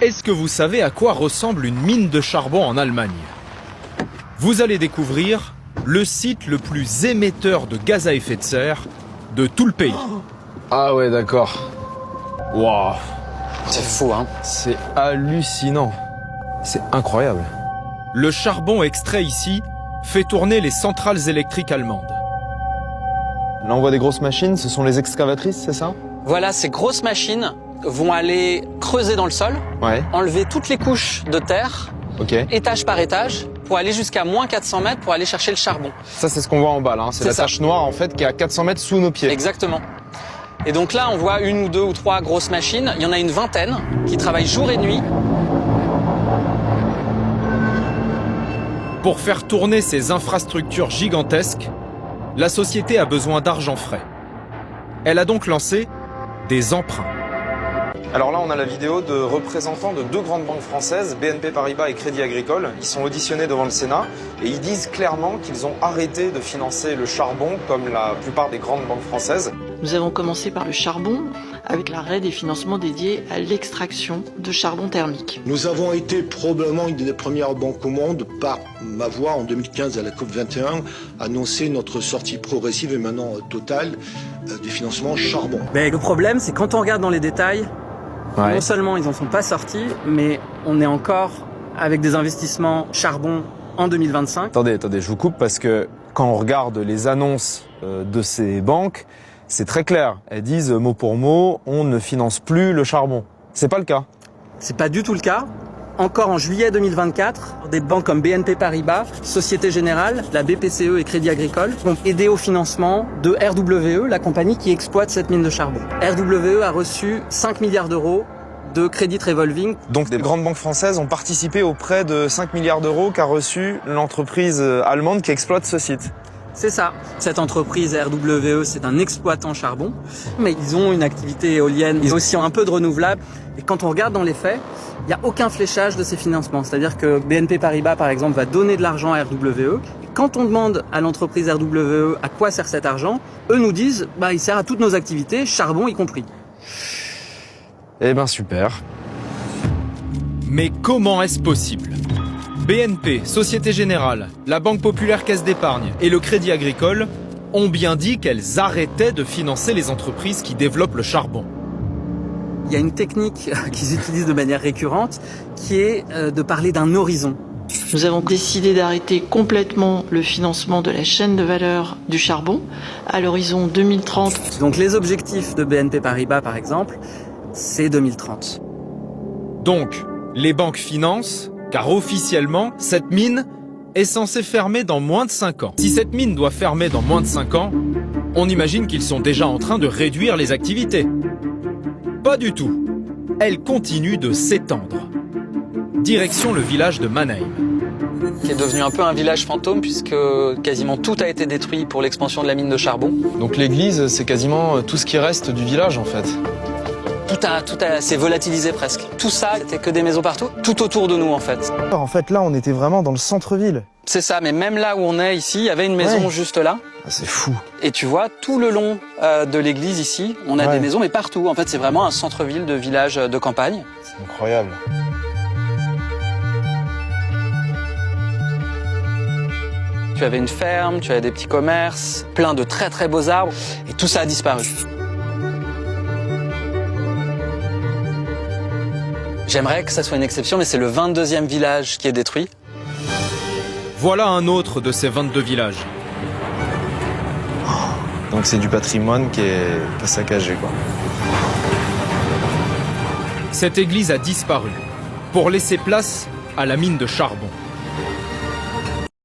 Est-ce que vous savez à quoi ressemble une mine de charbon en Allemagne? Vous allez découvrir le site le plus émetteur de gaz à effet de serre de tout le pays. Ah ouais, d'accord. Waouh. C'est fou, hein? C'est hallucinant. C'est incroyable. Le charbon extrait ici fait tourner les centrales électriques allemandes. Là, on voit des grosses machines, ce sont les excavatrices, c'est ça? Voilà, ces grosses machines vont aller creuser dans le sol, Ouais. enlever toutes les couches de terre, Ok. étage par étage, pour aller jusqu'à moins 400 mètres pour aller chercher le charbon. Ça, c'est ce qu'on voit en bas, là. Hein. C'est la ça. tache noire, en fait, qui est à 400 mètres sous nos pieds. Exactement. Et donc là, on voit une ou deux ou trois grosses machines. Il y en a une vingtaine qui travaillent jour et nuit. Pour faire tourner ces infrastructures gigantesques, la société a besoin d'argent frais. Elle a donc lancé des emprunts. Alors là, on a la vidéo de représentants de deux grandes banques françaises, BNP Paribas et Crédit Agricole. Ils sont auditionnés devant le Sénat et ils disent clairement qu'ils ont arrêté de financer le charbon comme la plupart des grandes banques françaises. Nous avons commencé par le charbon avec l'arrêt des financements dédiés à l'extraction de charbon thermique. Nous avons été probablement une des premières banques au monde, par ma voix, en 2015 à la COP21, annoncer notre sortie progressive et maintenant totale du financement charbon. Mais le problème, c'est quand on regarde dans les détails, non seulement ils n'en sont pas sortis, mais on est encore avec des investissements charbon en 2025. Attendez, je vous coupe parce que quand on regarde les annonces de ces banques, c'est très clair. Elles disent mot pour mot, on ne finance plus le charbon. C'est pas le cas. C'est pas du tout le cas. Encore en juillet 2024, des banques comme BNP Paribas, Société Générale, la BPCE et Crédit Agricole vont aider au financement de RWE, la compagnie qui exploite cette mine de charbon. RWE a reçu 5 milliards d'euros de crédit revolving. Donc des grandes banques françaises ont participé au prêt de 5 milliards d'euros qu'a reçu l'entreprise allemande qui exploite ce site. C'est ça. Cette entreprise RWE, c'est un exploitant charbon, mais ils ont une activité éolienne, ils ont aussi un peu de renouvelable. Et quand on regarde dans les faits, il n'y a aucun fléchage de ces financements. C'est-à-dire que BNP Paribas, par exemple, va donner de l'argent à RWE. Et quand on demande à l'entreprise RWE à quoi sert cet argent, eux nous disent il sert à toutes nos activités, charbon y compris. Eh ben super. Mais comment est-ce possible? BNP, Société Générale, la Banque Populaire Caisse d'Épargne et le Crédit Agricole ont bien dit qu'elles arrêtaient de financer les entreprises qui développent le charbon. Il y a une technique qu'ils utilisent de manière récurrente qui est de parler d'un horizon. Nous avons décidé d'arrêter complètement le financement de la chaîne de valeur du charbon à l'horizon 2030. Donc les objectifs de BNP Paribas, par exemple, c'est 2030. Donc, les banques financent, car officiellement, cette mine est censée fermer dans moins de 5 ans. Si cette mine doit fermer dans moins de 5 ans, on imagine qu'ils sont déjà en train de réduire les activités. Pas du tout. Elle continue de s'étendre. Direction le village de Mannheim. Qui est devenu un peu un village fantôme puisque quasiment tout a été détruit pour l'expansion de la mine de charbon. Donc l'église, c'est quasiment tout ce qui reste du village en fait. Tout s'est volatilisé presque. Tout ça, c'était que des maisons partout, tout autour de nous en fait. En fait là, on était vraiment dans le centre-ville. C'est ça, mais même là où on est ici, il y avait une maison juste là. Ah, c'est fou. Et tu vois, tout le long de l'église ici, on a des maisons, mais partout. En fait, c'est vraiment un centre-ville de village de campagne. C'est incroyable. Tu avais une ferme, tu avais des petits commerces, plein de très très beaux arbres, et tout ça a disparu. J'aimerais que ça soit une exception, mais c'est le 22e village qui est détruit. Voilà un autre de ces 22 villages. Donc c'est du patrimoine qui est saccagé quoi. Cette église a disparu pour laisser place à la mine de charbon.